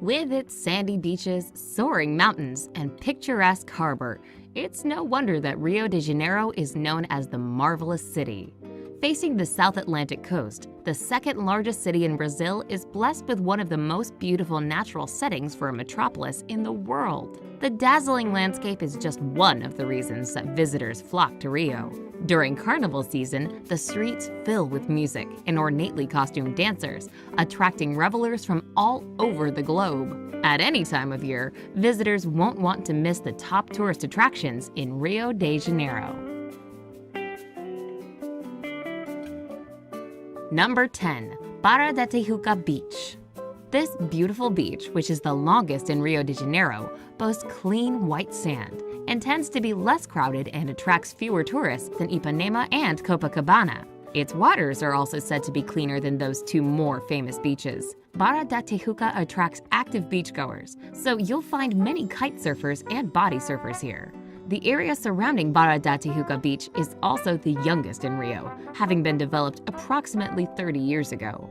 With its sandy beaches, soaring mountains, and picturesque harbor, it's no wonder that Rio de Janeiro is known as the Marvelous City. Facing the South Atlantic coast, the second largest city in Brazil is blessed with one of the most beautiful natural settings for a metropolis in the world. The dazzling landscape is just one of the reasons that visitors flock to Rio. During carnival season, the streets fill with music and ornately costumed dancers, attracting revelers from all over the globe. At any time of year, visitors won't want to miss the top tourist attractions in Rio de Janeiro. Number 10. Barra da Tijuca Beach. This beautiful beach, which is the longest in Rio de Janeiro, boasts clean white sand and tends to be less crowded and attracts fewer tourists than Ipanema and Copacabana. Its waters are also said to be cleaner than those two more famous beaches. Barra da Tijuca attracts active beachgoers, so you'll find many kite surfers and body surfers here. The area surrounding Barra da Tijuca Beach is also the youngest in Rio, having been developed approximately 30 years ago.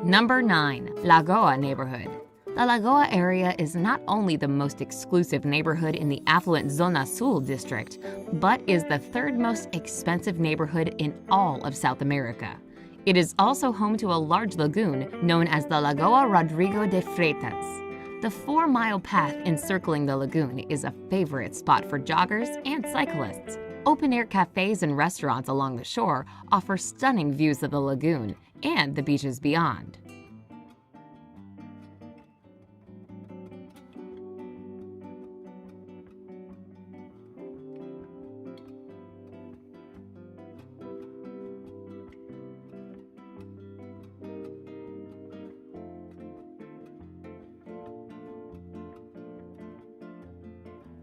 Number 9. Lagoa Neighborhood. The Lagoa area is not only the most exclusive neighborhood in the affluent Zona Sul district, but is the third most expensive neighborhood in all of South America. It is also home to a large lagoon known as the Lagoa Rodrigo de Freitas. The 4-mile path encircling the lagoon is a favorite spot for joggers and cyclists. Open-air cafes and restaurants along the shore offer stunning views of the lagoon and the beaches beyond.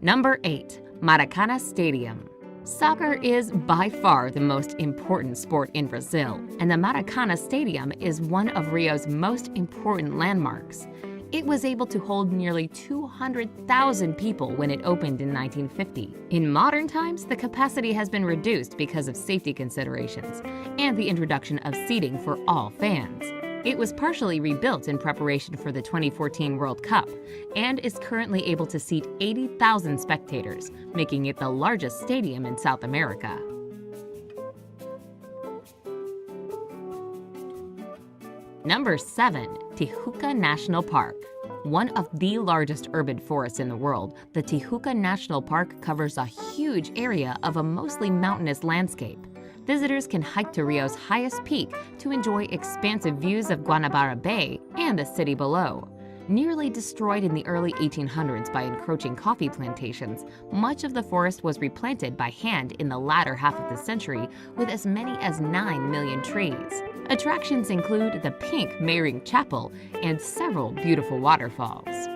Number 8. Maracana Stadium. Soccer is by far the most important sport in Brazil, and the Maracana Stadium is one of Rio's most important landmarks. It was able to hold nearly 200,000 people when it opened in 1950. In modern times, the capacity has been reduced because of safety considerations and the introduction of seating for all fans. It was partially rebuilt in preparation for the 2014 World Cup and is currently able to seat 80,000 spectators, making it the largest stadium in South America. Number 7. Tijuca National Park. One of the largest urban forests in the world, the Tijuca National Park covers a huge area of a mostly mountainous landscape. Visitors can hike to Rio's highest peak to enjoy expansive views of Guanabara Bay and the city below. Nearly destroyed in the early 1800s by encroaching coffee plantations, much of the forest was replanted by hand in the latter half of the century with as many as 9 million trees. Attractions include the Pink Mayring Chapel and several beautiful waterfalls.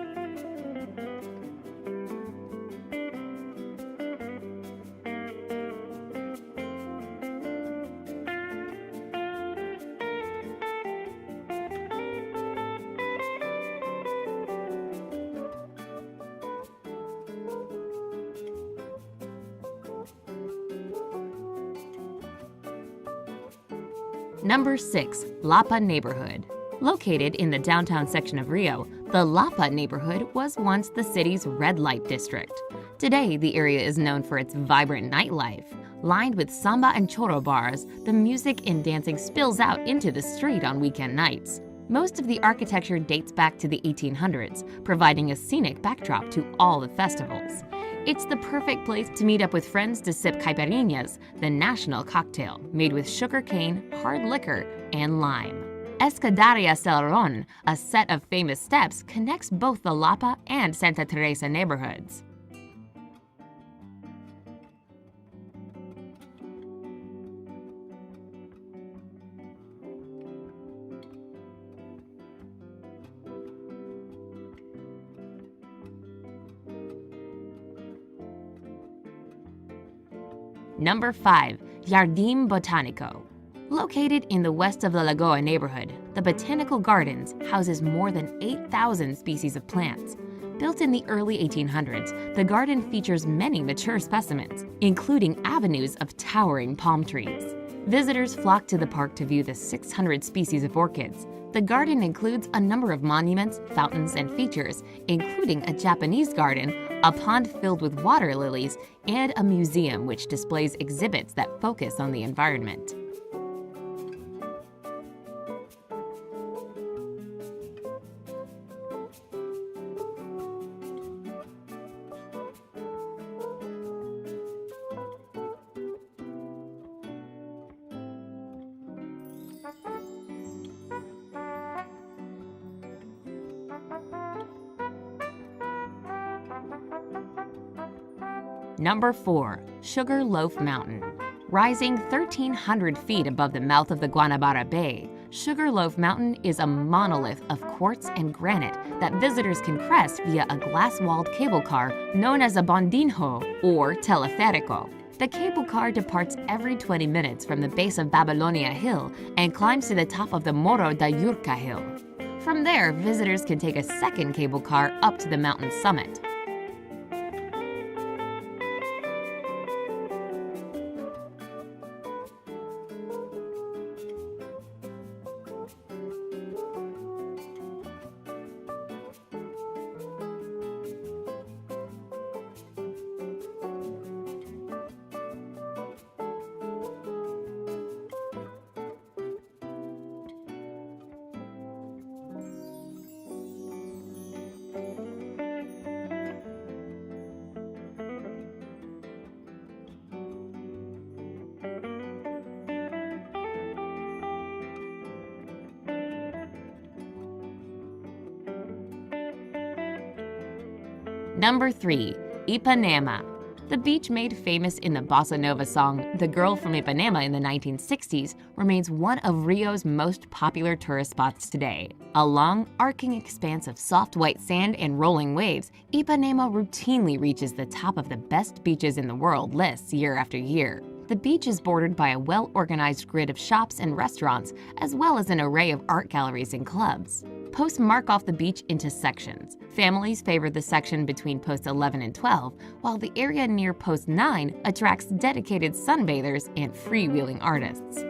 Number 6. Lapa Neighborhood. Located in the downtown section of Rio, the Lapa neighborhood was once the city's red light district. Today, the area is known for its vibrant nightlife. Lined with samba and choro bars, the music and dancing spills out into the street on weekend nights. Most of the architecture dates back to the 1800s, providing a scenic backdrop to all the festivals. It's the perfect place to meet up with friends to sip caipirinhas, the national cocktail made with sugar cane, hard liquor, and lime. Escadaria Cerrón, a set of famous steps, connects both the Lapa and Santa Teresa neighborhoods. Number 5. Jardim Botanico. Located in the west of the Lagoa neighborhood, the Botanical Gardens houses more than 8,000 species of plants. Built in the early 1800s, the garden features many mature specimens, including avenues of towering palm trees. Visitors flock to the park to view the 600 species of orchids. The garden includes a number of monuments, fountains, and features, including a Japanese garden, a pond filled with water lilies, and a museum which displays exhibits that focus on the environment. Number 4. Sugarloaf Mountain. Rising 1,300 feet above the mouth of the Guanabara Bay, Sugarloaf Mountain is a monolith of quartz and granite that visitors can crest via a glass-walled cable car known as a bondinho or teleférico. The cable car departs every 20 minutes from the base of Babylonia Hill and climbs to the top of the Morro da Urca Hill. From there, visitors can take a second cable car up to the mountain summit. Number 3. Ipanema. The beach made famous in the bossa nova song The Girl from Ipanema in the 1960s remains one of Rio's most popular tourist spots today. A long, arcing expanse of soft white sand and rolling waves, Ipanema routinely reaches the top of the best beaches in the world lists year after year. The beach is bordered by a well-organized grid of shops and restaurants, as well as an array of art galleries and clubs. Posts mark off the beach into sections. Families favor the section between posts 11 and 12, while the area near post 9 attracts dedicated sunbathers and freewheeling artists.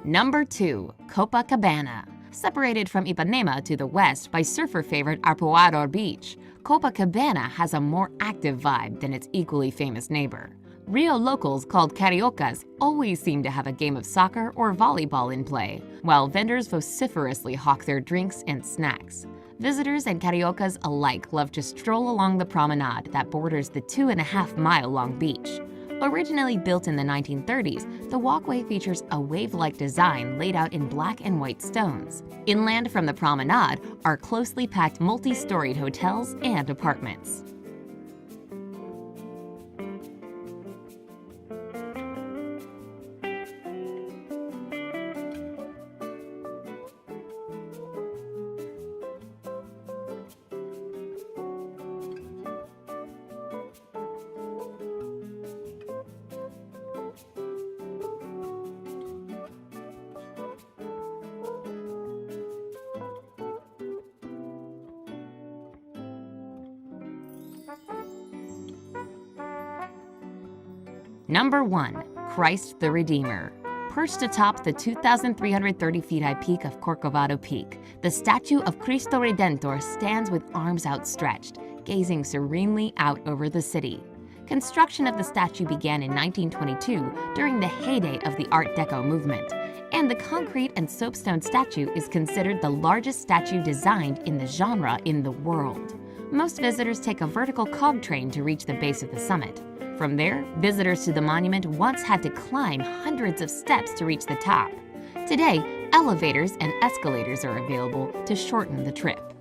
Number 2. Copacabana. Separated from Ipanema to the west by surfer favorite Arpoador Beach, Copacabana has a more active vibe than its equally famous neighbor. Rio locals called cariocas always seem to have a game of soccer or volleyball in play, while vendors vociferously hawk their drinks and snacks. Visitors and cariocas alike love to stroll along the promenade that borders the 2.5-mile-long beach. Originally built in the 1930s, the walkway features a wave-like design laid out in black and white stones. Inland from the promenade are closely packed multi-storied hotels and apartments. Number 1. Christ the Redeemer. Perched atop the 2,330 feet high peak of Corcovado Peak, the statue of Cristo Redentor stands with arms outstretched, gazing serenely out over the city. Construction of the statue began in 1922 during the heyday of the Art Deco movement, and the concrete and soapstone statue is considered the largest statue designed in the genre in the world. Most visitors take a vertical cog train to reach the base of the summit. From there, visitors to the monument once had to climb hundreds of steps to reach the top. Today, elevators and escalators are available to shorten the trip.